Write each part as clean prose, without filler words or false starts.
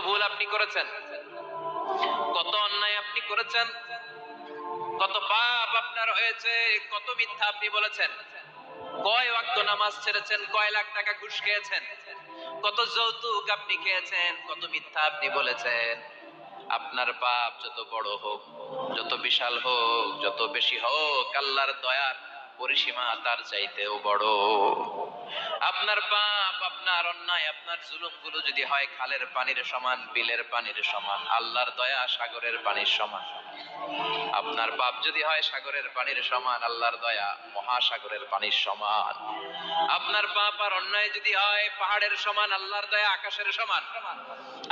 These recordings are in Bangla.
ভুল আপনি করেছেন, কত অন্যায় আপনি করেছেন, কত পাপ আপনার হয়েছে, কত মিথ্যা আপনি বলেছেন, কয় ওয়াক্ত নামাজ ছেড়েছেন, কয় লাখ টাকা ঘুষ খেয়েছেন, কত যৌতুক আপনি খেয়েছেন, কত মিথ্যা আপনি বলেছেন। আপনার পাপ যত বড় হোক, যত বিশাল হোক, যত বেশি হোক, আল্লাহর দয়ার পরিসীমা তার চাইতেও বড়। আপনার পাপ, আপনার অন্যায়, আপনার জুলুমগুলো যদি হয় খালের পানির সমান, বিলের পানির সমান, আল্লাহর দয়া সাগরের পানির সমান। আপনার পাপ যদি হয় সাগরের পানির সমান, আল্লাহর দয়া মহাসাগরের পানির সমান। আপনার পাপ আর অন্যায় যদি হয় পাহাড়ের সমান, আল্লাহর দয়া আকাশের সমান।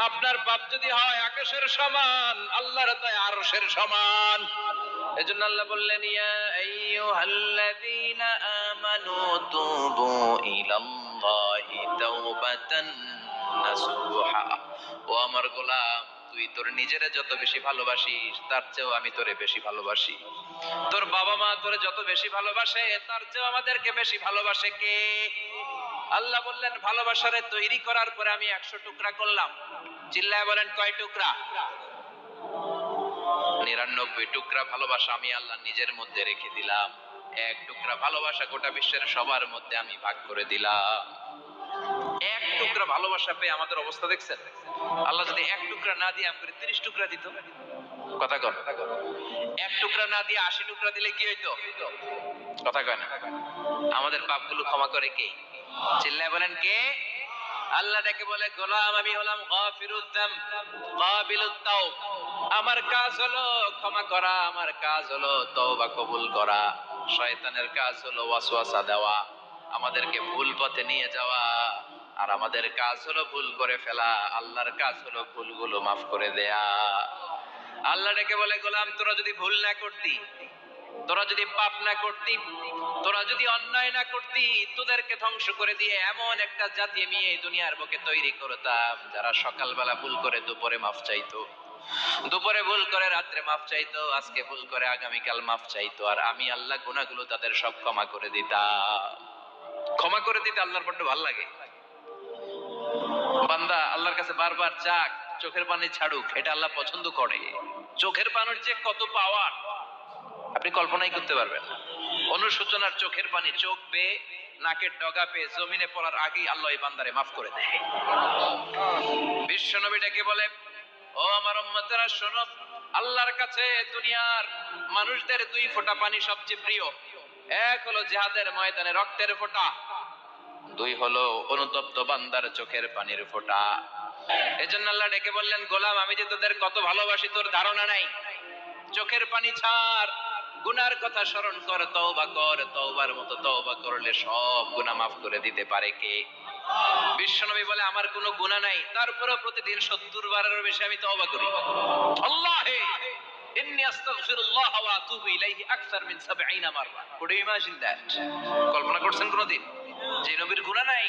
আপনার পাপ যদি হয় আকাশের সমান, আল্লাহর দয়া আরশের সমান। এজন্য আল্লাহ বললেন, ইয়া আইয়ুহাল্লাযীনা আমানু তুবু ইলাল্লাহি তাওবাতান নাসুহা। ও আমার গোলাম, তুই তোর নিজেরে যত বেশি ভালোবাসিস তার চেয়েও আমি তোরে বেশি ভালোবাসি। তোর বাবা মা তোরে যত বেশি ভালোবাসে তার চেয়েও আমাদেরকে বেশি ভালোবাসে কে? আল্লাহ বললেন, ভালোবাসারে তৈরি করার পরে আমি 100 টুকরা করলাম। চিল্লায় বলেন, কয় টুকরা? 99 টুকরা ভালোবাসা আমি আল্লাহ নিজের মধ্যে রেখে দিলাম। 1 টুকরা ভালোবাসা গোটা বিশ্বের সবার মধ্যে আমি ভাগ করে দিলাম। 1 টুকরা ভালোবাসা পেয়ে আমাদের অবস্থা দেখছেন? আল্লাহ যদি 1 টুকরা না দিয়ে আমাকে 30 টুকরা দিত, কথা কন, 1 টুকরা না দিয়ে 80 টুকরা দিলে কি হইতো? কথা কয় না। আমাদের পাপগুলো ক্ষমা করে কে? চিল্লায় বলেন, কে? আল্লাহ ডেকে বলে, গোলাম আমি হলাম গাফিরুদ যামব, কাবিলুত তাওব। আমার কাজ হলো ক্ষমা করা, আমার কাজ হলো তওবা কবুল করা। শয়তানের কাজ হলো ওয়াসওয়াসা দেওয়া, আমাদেরকে ভুল পথে নিয়ে যাওয়া। আর আমাদের কাজ হলো ভুল করে ফেলা, আল্লাহর কাজ হলো ভুলগুলো মাফ করে দেয়া। আল্লাহ ডেকে বলে, গোলাম তোরা যদি ভুল না করতি, তোরা যদি পাপ না করতি, তোরা যদি অন্যায় না করতি, তোদেরকে ধ্বংস করে দিয়ে এমন একটা জাতি আমি এই দুনিয়ার বুকে তৈরি করতাম যারা সকালবেলা ভুল করে দুপুরে মাফ চাইতো, দুপুরে ভুল করে রাত্রে মাফ চাইতো, আজকে ভুল করে আগামীকাল মাফ চাইতো। আর আমি আল্লাহ গুনাহগুলো তাদের সব ক্ষমা করে দিতাম। ক্ষমা করে দিতে আল্লাহর বড্ড ভালো লাগে। বান্দা আল্লাহর কাছে বারবার চাক, চোখের পানি ছাড়ুক, এটা আল্লাহ পছন্দ করে। চোখের পানির যে কত পাওয়ার আপনি কল্পনাই করতে পারবেন না। অনুশোচনার চোখের পানি, চোখ বেয়ে নাকের ডগা পেয়ে জমিনে পড়ার আগেই আল্লাহ এই বান্দারে মাফ করে দেয়। বিশ্বনবী ডেকে বলে, ও আমার উম্মতেরা শোনো, আল্লাহর কাছে দুনিয়ার মানুষদের 2 ফোঁটা পানি সবচেয়ে প্রিয়। 1 হলো জিহাদের ময়দানে রক্তের ফোঁটা, 2 হলো অনুতপ্ত বান্দার চোখের পানির ফোঁটা। এজন্য আল্লাহ ডেকে বললেন, গোলাম আমি যে তোদের কত ভালোবাসি তোর ধারণা নাই। চোখের পানি ছাড়, গুনার কথা স্মরণ কর, তওবা কর। তওবার মতো তওবা করলে সব গুনাহ মাফ করে দিতে পারে কে? বিশ্বনবী বলে, আমার কোনো গুনাহ নাই, তারপরেও প্রতিদিন 70 বারেরও বেশি আমি তওবা করি। আল্লাহে ইন্নী আস্তাগফিরুল্লাহ ওয়া আতুবু ইলাইহি আকসার মিন 70 মাররা। Could you imagine that? কল্পনা করছেন কোনদিন যে নবীর গুনাহ নাই,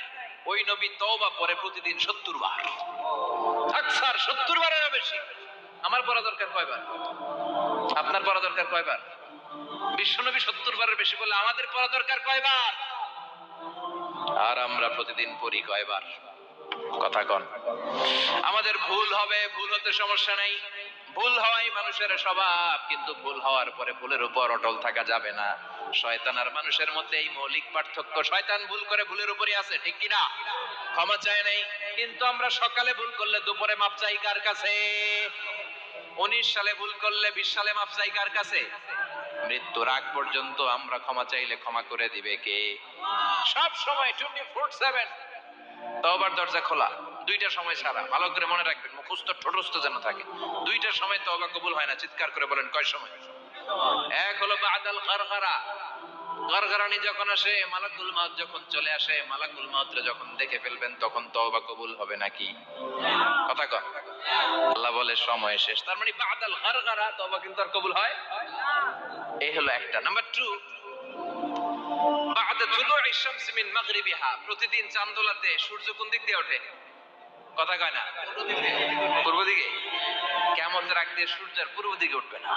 ওই নবী তওবা করে প্রতিদিন 70 বার, আকসার 70 বারেরও বেশি। আমার পড়া দরকার কয়বার? আপনার পড়া দরকার কয়বার? বিশ্বনবী 70 বারের বেশি বলে আমাদের পড়া দরকার কয়বার? আর আমরা প্রতিদিন পড়ি কয়বার? কথা কন। আমাদের ভুল হবে, ভুল হতে সমস্যা নাই, ভুল হওয়াই মানুষের স্বভাব, কিন্তু ভুল হওয়ার পরে ভুলের উপর অটল থাকা যাবে না। শয়তান আর মানুষের মধ্যে এই মৌলিক পার্থক্য। শয়তান ভুল করে ভুলের উপরই আছে, ঠিক কিনা? ক্ষমা চায় নাই, কিন্তু আমরা সকালে ভুল করলে দুপুরে মাপ চাই কার কাছে? 19 সালে ভুল করলে 20 সালে মাফ চাই কার কাছে? মৃত্যুর আগ পর্যন্ত আমরা ক্ষমা চাইলে ক্ষমা করে দিবে কে? সব সময় 24/7 তওবার দরজা খোলা, 2টা সময় ছাড়া। ভালো করে মনে রাখবেন, মুখস্থ ঠোঁটস্থ যেন থাকে। 2টার সময় তওবা কবুল হয় না। চিৎকার করে বলেন, কয় সময়? 1 হলো বাদাল গারগারা, গারগারানি যখন আসে, মালাকুল মাউত যখন চলে আসে, মালাকুল মাউতরে যখন দেখে ফেলবেন তখন তওবা কবুল হবে নাকি? কথা কন। আল্লাহ বলে সময় শেষ, তার মানে বাদাল গারগারা তওবা কিন্তু আর কবুল হয়? এই হলো একটা। নাম্বার 2, বাদা তুলুই শামস মিন মাগরিবিহা। প্রতিদিন চাঁদোলাতে সূর্য কোন দিক দিয়ে ওঠে? কথা কয় না? পূর্ব দিকে। কিয়ামতের আগ দিয়ে সূর্য পূর্ব দিকে উঠবে না,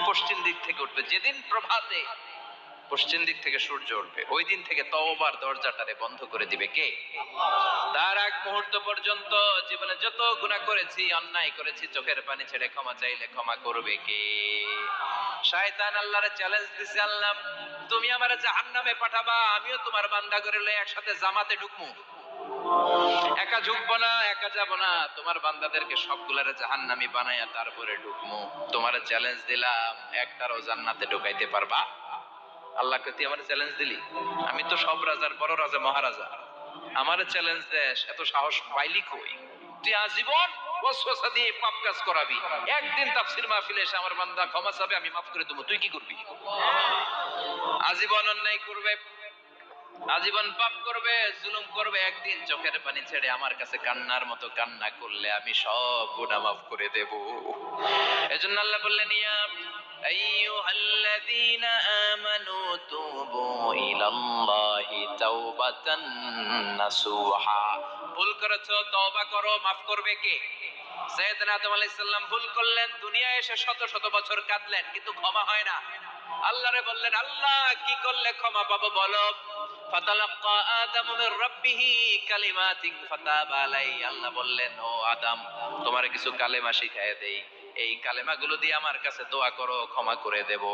পশ্চিম দিক থেকে উঠবে। যেদিন প্রভাতে পশ্চিম দিক থেকে সূর্য উঠবে, ওই দিন থেকে তওবার দরজাটারে বন্ধ করে দিবে কে? তার আগ মুহূর্ত পর্যন্ত জীবনে যত গুনাহ করেছি, অন্যায় করেছি, চোখের পানি ছেড়ে ক্ষমা চাইলে ক্ষমা করবে কে? শয়তান আল্লাহরে চ্যালেঞ্জ দিছে, আল্লাহ তুমি আমারে জাহান্নামে পাঠাবা, আমিও তোমার বান্দা করে লয়ে একসাথে জামাতে ঢুকমু। একা ঢুকবো না, একা যাব না, তোমার বান্দাদেরকে সবগুলারে জাহান্নামী বানায়া তারপরে ঢুকমু। তোমারে চ্যালেঞ্জ দিলাম, একটারও জান্নাতে ঢুকাইতে পারবা? আল্লাহকে তুই আমার চ্যালেঞ্জ দিলি? আমি তো সব রাজার বড় রাজা, মহারাজা, আমার চ্যালেঞ্জ দেশ, এত সাহস পাইলি কই? তুই আজীবন ওয়াসওয়াসা দিয়ে পাপ কাজ করাবি, একদিন তাফসীর মাহফিলে এসে আমার বান্দা ক্ষমা চাবে, আমি মাফ করে দেবো, তুই কি করবি? আজীবন অন্যায় করবে, আজীবন পাপ করবে, জুলুম করবে, একদিন চোখের পানি ছেড়ে আমার কাছে কান্নার মতো কান্না করলে আমি সব গুনাহ মাফ করে দেব। এজন্য আল্লাহ বললেন, ইয়া আইয়ুহাল্লাযীনা আমানু তুবু ইলাল্লাহি তাওবাতান নাসুহা। ভুল করেছো, তওবা করো, মাফ করবে কে? সাইয়েদনা আদম আলাইহিস সালাম ভুল করলেন, দুনিয়ায় এসে শত শত বছর কাঁদলেন, কিন্তু ক্ষমা হয় না। আল্লাহরে বললেন, আল্লাহ কি করলে ক্ষমা পাবো বলো? ফাতালাক্কা আদম মির রাব্বিহি কালিমাতিন ফাতাবা আলাইহি। আল্লাহ বললেন, ও আদম, তোমারে কিছু কালেমা শিখায়ে দেই, এই কালেমাগুলো দিয়ে আমার কাছে দোয়া করো, ক্ষমা করে দেব।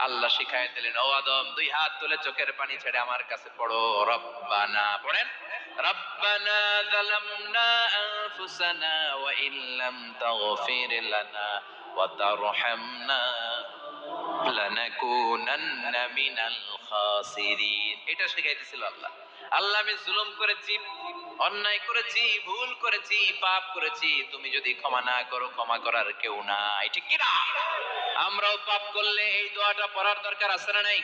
আল্লাহ শিখায়ে দিলেন, ও আদম, দুই হাত তুলে চোখের পানি ছেড়ে আমার কাছে পড়ো, রব্বানা, পড়েন, রব্বানা যালামনা আনফুসানা ওয়া ইল্লাম তাগফির লানা ওয়া তারহামনা লানাকুনান্না মিনাল খাসিরিন। এটা শিখাইতেছিল আল্লাহ। আল্লাহ, আমি জুলুম করেছি, অন্যায় করেছি, ভুল করেছি, পাপ করেছি, তুমি যদি ক্ষমা না করো, ক্ষমা করার কেউ নাই, ঠিক কি না? আমরাও পাপ করলে এই দোয়াটা পড়ার দরকার আছে না নাই?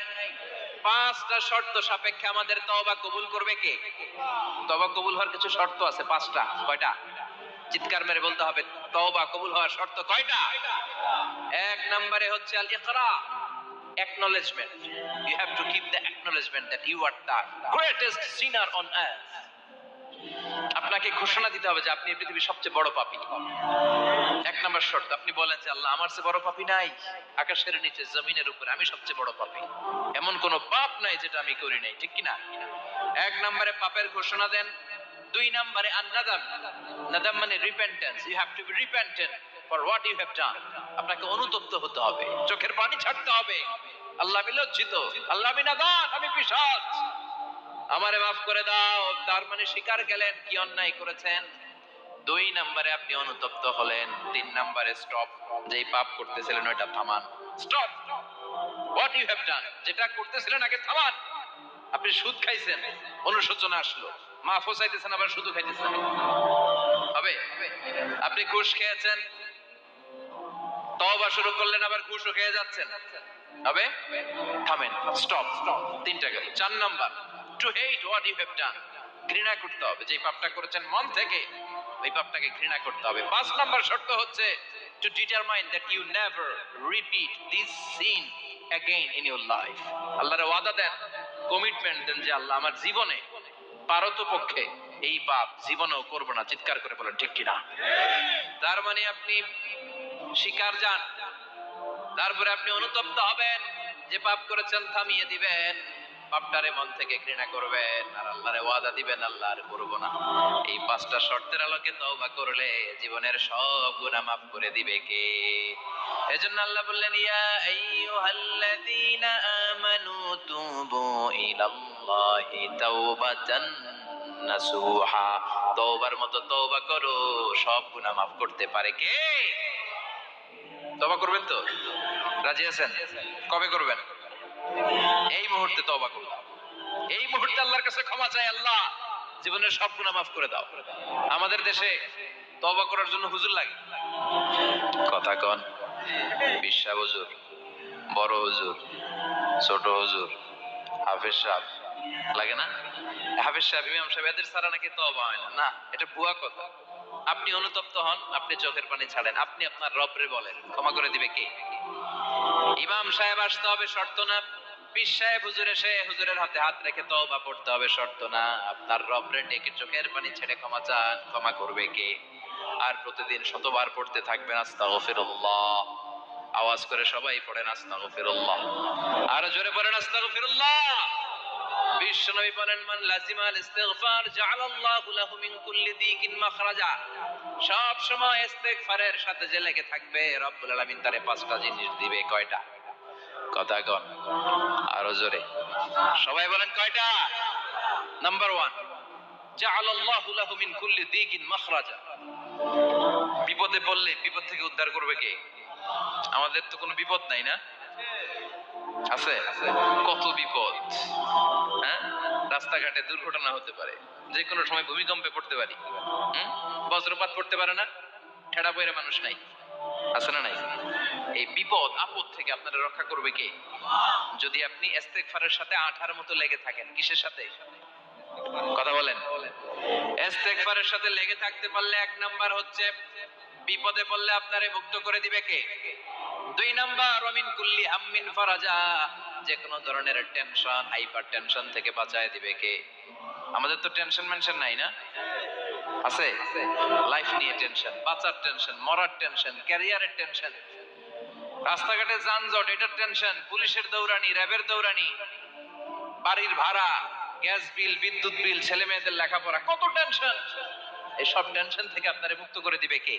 পাঁচটা শর্ত সাপেক্ষে আমাদের তওবা কবুল করবে কে? তওবা কবুল হওয়ার কিছু শর্ত আছে, পাঁচটা। কয়টা? চিৎকার মেরে বলতে হবে, তওবা কবুল হওয়ার শর্ত কয়টা? এক নম্বরে হচ্ছে আল ইকরা, acknowledgement. You have to keep the acknowledgement that you are the greatest sinner on earth. আপনাকে ঘোষণা দিতে হবে যে আপনি এই পৃথিবীর সবচেয়ে বড় পাপী। এক নম্বর শর্ত, আপনি বলেন যে আল্লাহ, আমার চেয়ে বড় পাপী নাই, আকাশের নিচে জমিনের উপরে আমি সবচেয়ে বড় পাপী, এমন কোন পাপ নাই যেটা আমি করি নাই, ঠিক কি না? এক নম্বরে পাপের ঘোষণা দেন। দুই নম্বরে আন-নাদাম, নাদাম মানে repentance, you have to be repentant for what you have done. আপনাকে অনুতপ্ত হতে হবে, চোখের পানি ছাড়তে হবে, আল্লাহ আমি লজ্জিত, আল্লাহ আমি নাদান, আমি পিশাচ, আমারে মাফ করে দাও। তার মানে স্বীকার গেলেন কি অন্যায় করেছেন। দুই নম্বরে আপনি অনুতপ্ত হলেন। তিন নম্বরে স্টপ, যেই পাপ করতেছিলেন ওইটা থামান, stop what you have done, যেটা করতেছিলেন আগে থামান। আপনি সুদ খাইছেন, অনুশোচনা আসলো, মাফও চাইতেছেন, আবার সুদ খাইতেছেন, হবে? আপনি ঘুষ খেয়েছেন, তওবা শুরু করলেন, আবার ঘুষও খেয়ে যাচ্ছেন, হবে? থামেন, স্টপ। তিনটা গেল। চার number, to hate what you have done, ঘৃণা করতে হবে, যে পাপটা করেছেন মন থেকে ওই পাপটাকে ঘৃণা করতে হবে। পাঁচ নাম্বার শর্ত হচ্ছে to determine that you never repeat this sin again in your life. আল্লাহর ওয়াদা দেন, কমিটমেন্ট দেন যে আল্লাহ আমার জীবনে পারতপক্ষে এই পাপ জীবনেও করব না। চিৎকার করে বলেন ঠিক কিনা? তার মানে আপনি শিকার যান, তারপরে আপনি অনুতপ্ত হবেন, যে পাপ করেছেন থামিয়ে দিবেন, পাপটারে মন থেকে ঘৃণা করবেন, আর আল্লাহরে ওয়াদা দিবেন আল্লাহ আর করব না। এই পাঁচটা শর্তের আলোকে তওবা করলে জীবনের সব গুনাহ মাফ করে দিবে কে? এজন্য আল্লাহ বললেন, ইয়া আইয়ুহাল্লাযীনা আমানু তুবু ইলাল্লাহি তাওবাতান নাসুহা। তওবার মতো তওবা করো, সব গুনাহ মাফ করতে পারে কে? তওবা করবেন তো? রাজি আছেন? কবে করবেন? এই মুহূর্তে তওবা করুন, এই মুহূর্তে আল্লাহর কাছে ক্ষমা চাই, আল্লাহ জীবনের সব গুনাহ মাফ করে দাও। আমাদের দেশে তওবা করার জন্য হুজুর লাগে, কথা কন, বিশ্বাস হুজুর, বড় হুজুর, ছোট হুজুর, হাফেজ সাহেব লাগে না? হাফেজ সাহেব, ইমাম সাহেব, এদের ছাড়া নাকি তওবা হয় না। না, এটা ভুয়া কথা। আপনি অনুতপ্ত হন, আপনি চোখের পানি ছাড়েন, আপনি আপনার রবরে বলেন, ক্ষমা করে দিবে কে? ইমাম সাহেব আসতে হবে শর্ত না, পীর সাহেব হুজুর এসে হুজুরের হাতে হাত রেখে তওবা পড়তে হবে শর্ত না। আপনার রবরে ডেকে চোখের পানি ছেড়ে ক্ষমা চান, ক্ষমা করবে কে? আর প্রতিদিন শতবার পড়তে থাকবেন আস্তাগফিরুল্লাহ, আওয়াজ করে সবাই পড়েন আস্তাগফিরুল্লাহ, আরো জোরে পড়েন আস্তাগফিরুল্লাহ। বিশ্বনবী বলেন, মান লাজিমাল ইস্তিগফার জাআলাল্লাহু লাহু মিন কুল্লি দিকিন মাখরাজা। সব সময় ইস্তিগফারের সাথে যে লেগে থাকবে, রব্বুল আলামিন তারে 5টা জিনিস দিবে। কয়টা? কথা কন আরো জোরে, সবাই বলেন কয়টা? নাম্বার 1, জাআলাল্লাহু লাহু মিন কুল্লি দিকিন মাখরাজা। বিপদে পড়লে বিপদ থেকে উদ্ধার করবে কে? আমাদের তো কোনো বিপদ নাই না? আছে? কত বিপদ, হ্যাঁ? রাস্তাঘাটে দুর্ঘটনা হতে পারে, যে কোনো সময় ভূমিকম্পে পড়তে পারি, বজ্রপাত পড়তে পারে না, ঠেড়া পয়রা মানুষ নাই, আছে না নাই? এই বিপদ আপদ থেকে আপনারা রক্ষা করবে কে? যদি আপনি ইস্তিগফারের সাথে আঠার মতো লেগে থাকেন। কিসের সাথে? কথা বলেন। ইস্তিগফারের সাথে লেগে থাকতে পারলে 1 নাম্বার হচ্ছে বিপদে পড়লে আপনারে মুক্ত করে দিবে কে? 2 নাম্বার ওয়ামিন কুল্লি হাম্মিন ফারাজা, যে কোনো ধরনের টেনশন, হাইপার টেনশন থেকে বাঁচায় দিবে কে? আমাদের তো টেনশন মেনশন নাই না? আছে? লাইফ নিয়ে টেনশন, বাঁচার টেনশন, মরার টেনশন, ক্যারিয়ারের টেনশন, রাস্তাঘাটে যানজট এটার টেনশন, পুলিশের দৌড়ানি, র্যাবের দৌড়ানি, বাড়ির ভাড়া, গ্যাস বিল, বিদ্যুৎ বিল, ছেলে মেয়েদের লেখাপড়া, কত টেনশন। এই সব টেনশন থেকে আপনারে মুক্ত করে দিবে কে?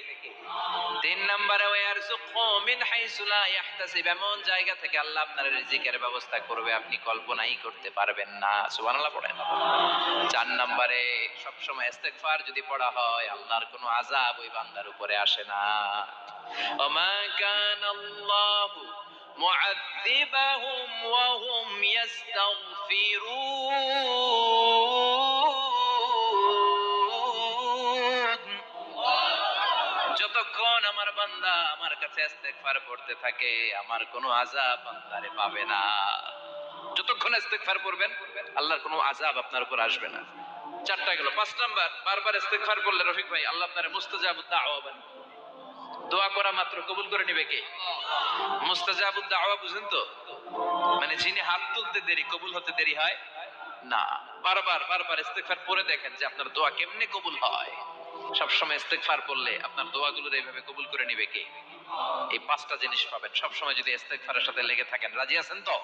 3 নম্বরে ওয়ারযুকহু মিন হাইসু লা ইয়াহতাসিব, এমন জায়গা থেকে আল্লাহ আপনার রিজিকের ব্যবস্থা করবে আপনি কল্পনাই করতে পারবেন না। সুবহানাল্লাহ পড়েন। 4 নম্বরে সব সময় ইস্তিগফার যদি পড়া হয়, আল্লাহর কোনো আযাব ওই বান্দার উপরে আসে না। ওমা কানাল্লাহু মুআযযিবাহুম ওয়া হুম ইস্তাগফিরুন। যতক্ষণ আমার বান্দা আমার কাছে ইস্তিগফার পড়তে থাকে, আমার কোনো আযাব বান্দারে পাবে না। যতক্ষণ ইস্তিগফার পড়বেন, আল্লাহর কোনো আযাব আপনার উপর আসবে না। 4টা গেল। 5 নাম্বার, বারবার ইস্তিগফার করলে রফিক ভাই আল্লাহ আপনারে মুস্তাজাবুদ দাওয়া বানাবে। দোয়া করা মাত্র কবুল করে নেবে কে? মুস্তাজাবুদ দাওয়া বুঝেন তো? মানে যিনি হাত তুলতে দেরি, কবুল হতে দেরি হয় না। বারবার ইস্তিগফার পড়ে দেখেন যে আপনার দোয়া কেমনে কবুল হয়। সবসময় ইস্তিগফার করলে আপনার দোয়াগুলো এইভাবে কবুল করে নিবে কে? এই 5টা জিনিস পাবেন সবসময় যদি ইস্তিগফারের সাথে লেগে থাকেন। রাজি আছেন তো?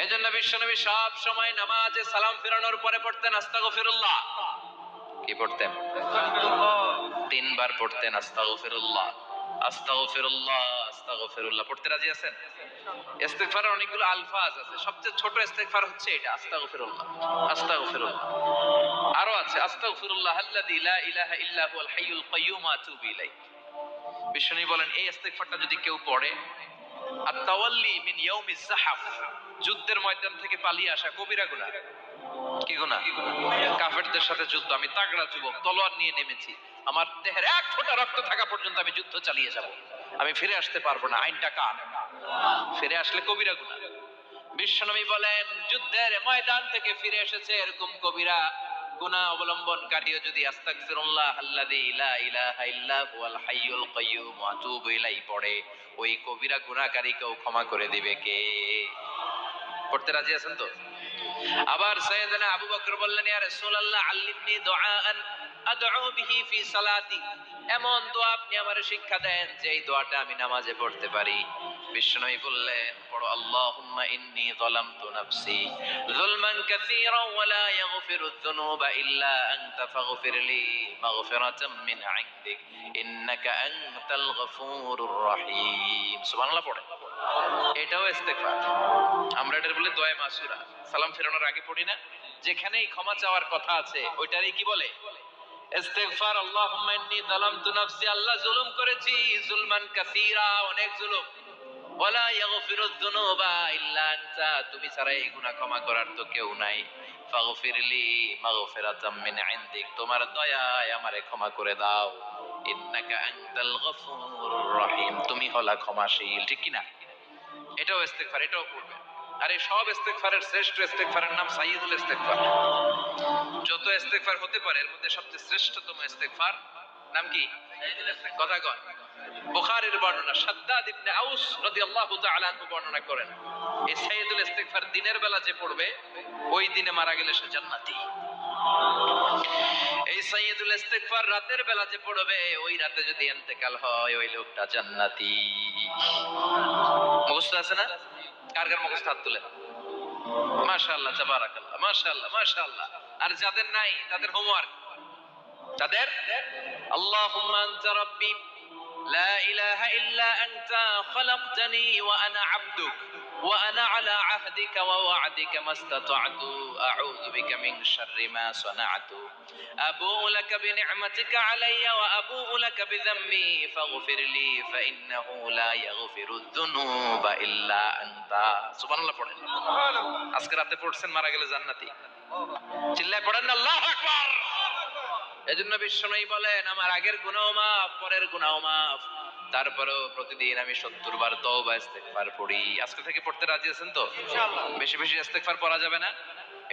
এজন্য বিশ্বনবী সব সময় নামাজে সালাম ফিরানোর পরে পড়তেন আস্তাগফিরুল্লাহ। কি পড়তেন? 3 বার পড়তেন আস্তাগফিরুল্লাহ, আস্তাগফিরুল্লাহ, আস্তাগফিরুল্লাহ। পড়তে রাজি আছেন? ইস্তিগফারের অনেকগুলো আলফাজ আছে, সবচেয়ে ছোট ইস্তিগফার হচ্ছে এটা, আস্তাগফিরুল্লাহ, আস্তাগফিরুল্লাহ। আরো আছে আস্তাগফিরুল্লাহ আল্লাযী লা ইলাহা ইল্লা হুয়াল হাইয়ুল কাইয়্যুম ওয়া আতুবু ইলাইহি। বিশ্বনবী বলেন এই ইস্তিগফারটা যদি কেউ পড়ে, আত-তাওয়াল্লি মিন ইয়াউমিজ যাহাফ, যুদ্ধের ময়দান থেকে পালিয়ে আসা কবিরা গুনাহ। কি গুনাহ? কাফেরদের সাথে যুদ্ধ, আমি তাগড়া যুবক, তলোয়ার নিয়ে নেমেছি, আমার দেহের 1 ফোঁটা রক্ত থাকা পর্যন্ত আমি যুদ্ধ চালিয়ে যাব, আমি ফিরে আসতে পারবো না, আইনটা কার? ফিরে আসলে কবিরা গুনাহ। বিশ্বনবী বলেন যুদ্ধের ময়দান থেকে ফিরে এসেছে এরকম কবিরা গুনাহ অবলম্বনকারীও যদি আস্তাগফিরুল্লাহ আল্লাযী লা ইলাহা ইল্লা হুয়াল হাইয়ুল কাইয়্যুম ওয়া আতুবু ইলাইহি পড়ে, ওই কবিরা গুনাহকারীকেও ক্ষমা করে দিবে কে? পড়তে রাজি আছেন তো? আবার সাইয়েদনা আবু বকর বললেন, ইয়া রাসূলুল্লাহ আল্লিমনি দুআআন আদউ বিহি ফি সালাতি, এমন দোয়া আপনি আমারে শিক্ষা দেন যে এই দোয়াটা আমি নামাজে পড়তে পারি। বিশ্বনবী বললেন, পড়ো আল্লাহুম্মা ইন্নী যালামতু নাফসি যুলমান কাসীরান ওয়া লা ইয়াগফিরুয যুনুবা ইল্লা আনতা ফাগফিরলি মাগফিরাতাম মিন ইনদিক ইন্নাকা আনতাল গফুরুর রহিম। সুবহানাল্লাহ পড়ে। এটাও ইস্তিগফার। আমরা এটার বলে দোয়া মাসুরা, সালাম ফেরানোর আগে পড়ি না? যেখানেই ক্ষমা চাওয়ার কথা আছে ওইটারই কি বলে? ইস্তিগফার। আল্লাহুম্মা ইন্নী যালামতু নাফসি, আল্লাহ জুলুম করেছি, যুলমান কাসীরা, অনেক জুলুম, ওয়ালা ইয়াগফিরুয যুনুবা ইল্লা আনতা, তুমি ছাড়া এই গুনাহ ক্ষমা করার তো কেউ নাই, ফাগফিরলি মাগফিরাতাম মিন ইনদিক, তোমার দয়ায় আমারে ক্ষমা করে দাও, ইন্নাকা আনতাল গফুরুর রহিম, তুমি হলা ক্ষমাশীল। ঠিক কি না? এটাও ইস্তিগফার, এটাও পড়বে। আর এই সব ইস্তিগফারের শ্রেষ্ঠ ইস্তিগফারের নাম সাইয়্যিদুল ইস্তিগফার। যত ইস্তিগফার হতে পারে এর মধ্যে সবচেয়ে শ্রেষ্ঠতম ইস্তিগফার নাম কি? কথা কন। বুখারীর বর্ণনা, শাদ্দাদ ইবনে আউস রাদিয়াল্লাহু তাআলা আনহু বর্ণনা করেন, এই সাইয়্যিদুল ইস্তিগফার দিনের বেলা যে পড়বে ওই দিনে মারা গেলে সে জান্নাতি। এই সাইয়্যিদুল ইস্তিগফার রাতের বেলা যে পড়বে, ওই রাতে যদি ইন্তেকাল হয়, ওই লোকটা জান্নাতি। মুখস্থ আছে না? কার কার মুখস্থ হাত তুলে? মাশাআল্লাহ, তাবারাকাল্লাহ, মাশাআল্লাহ, মাশাআল্লাহ। আর যাদের নাই তাদের হোমওয়ার্ক, তাদের আল্লাহুম্মা আনতা রাব্বি لا إله إلا أنت خلقتني وأنا عبدك وأنا على عهدك ووعدك ما استطعت أعوذ بك من شر ما صنعت أبوء لك بنعمتك علي وأبوء لك بذنبي فاغفر لي فإنه لا يغفر الذنوب إلا أنت سبحان الله পড়েন। আজকে রাতে পড়ছেন মারা গেলে জান্নাতি, চিল্লায় পড়েন আল্লাহু আকবার। এজন্য বিশ্বনবী বলেন, আমার আগের গুনাহ মাফ, পরের গুনাহ মাফ, তারপরেও প্রতিদিন আমি 70 বার তওবা ইস্তেগফার পড়ি। আজকে থেকে পড়তে রাজি আছেন তো? ইনশাআল্লাহ। বেশি বেশি ইস্তেগফার পড়া যাবে না?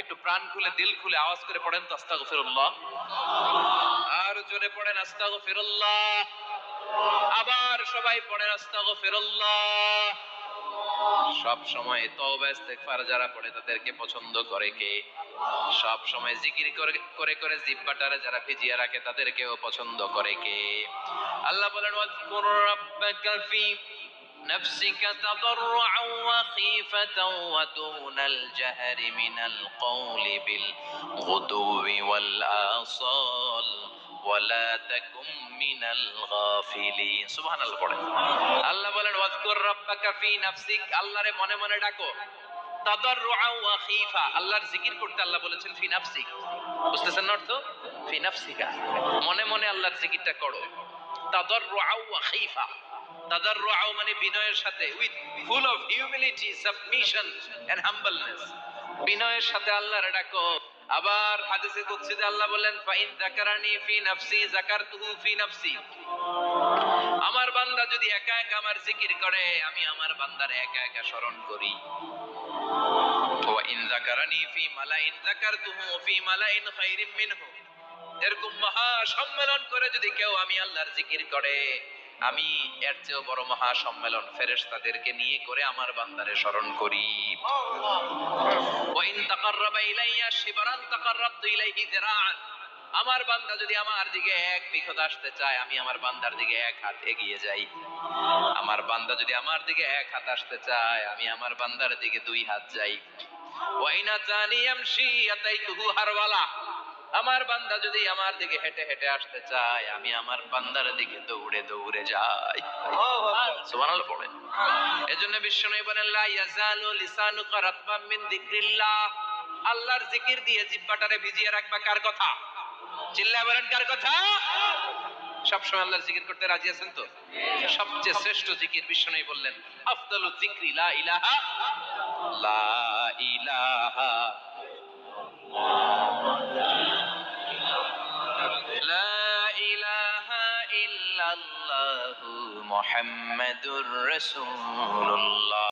একটু প্রাণ খুলে দিল খুলে আওয়াজ করে পড়েন তো আস্তাগফিরুল্লাহ। আর জোরে পড়েন আস্তাগফিরুল্লাহ। আবার সবাই পড়েন আস্তাগফিরুল্লাহ। সব সময় তওবা ইস্তেগফার যারা পড়ে তাদেরকে পছন্দ করে কে? সব সময় জিকির করে করে জিহ্বাটারে যারা ভিজিয়ে রাখে তাদেরকেও পছন্দ করে কে? আল্লাহ বলেন, ওয়াজকুর রাব্বাকা ফি নাফসিকা তাদাররুআন ওয়া খীফাতান ওয়া দুনাল জাহরি মিনাল কওলি বিল গুদুবি ওয়াল আসাল ওয়ালা তাকুম মিনাল গাফিলিন। সুবহানাল্লাহ পড়েন। আল্লাহ বলেন, ওয়াজকুর রাব্বাকা ফি নাফসিক, আল্লাহরে মনে মনে ডাকো। তাদাররুআন ওয়া খীফা, আল্লাহর জিকির করতে আল্লাহ বলেছেন ফি নাফসিক। বুঝতেছেন না অর্থ? ফি নাফসিকা, মনে মনে আল্লাহর জিকিরটা করো। তাদাররুআন ওয়া খীফা, তাদাররুআন মানে বিনয়ের সাথে, with full of humility, submission and humbleness, বিনয়ের সাথে আল্লাহরে ডাকো। আবার হাদিসে কুদসিতে আল্লাহ বলেন, ফাইন যাকারানি ফি নাফসি যাকারতুহু ফি নাফসি, আমার বান্দা যদি একা একা আমার জিকির করে, আমি আমার বান্দার একা একা স্মরণ করি। ওয়া ইন যাকারানি ফি মালাইন যাকারতুহু ফি মালাইন খায়রিম মিনহু, এরকম মহা সম্মেলন করে যদি কেউ আমি আল্লাহর জিকির করে, আমি এর চেয়েও বড় মহা সম্মেলন ফেরেশতাদেরকে নিয়ে করে আমার বান্দারে স্মরণ করি। ওয়া ইন তাকাররাবা ইলাইয়া শিবরান তাকাররাবতু ইলাইহি যিরাআন, আমার বান্দা যদি আমার দিকে এক বিঘত আসতে চায়, আমি আমার বান্দার দিকে এক হাত এগিয়ে যাই। আমার বান্দা যদি আমার দিকে এক হাত আসতে চায়, আমি আমার বান্দার দিকে দুই হাত যাই। ওয়াইনা তানি ইয়ামশি আতাইতুহু হারওয়ালা, আমার বান্দা যদি আমার দিকে হেঁটে হেঁটে আসতে চায়, আমি আমার বান্দার দিকে দৌড়ে দৌড়ে যাই। সুবহানাল্লাহ পড়েন। এজন্য বিশ্বনবী বলেন, লা ইয়াজালু লিসানুকা রাতবাম মিন যিকরিল্লাহ, আল্লাহর জিকির দিয়ে জিহ্বাটারে ভিজিয়ে রাখবা। কার কথা? চিল্লায় বলেন কার কথা? সবসময় আল্লাহর জিকির করতে রাজি আছেন তো? সবচেয়ে শ্রেষ্ঠ জিকির বিশ্বনবী বললেন, আফদালু যিকরি লা ইলাহা লা ইলাহা লা ইলাহা ইল্লাল্লাহু মুহাম্মাদুর রাসূলুল্লাহ।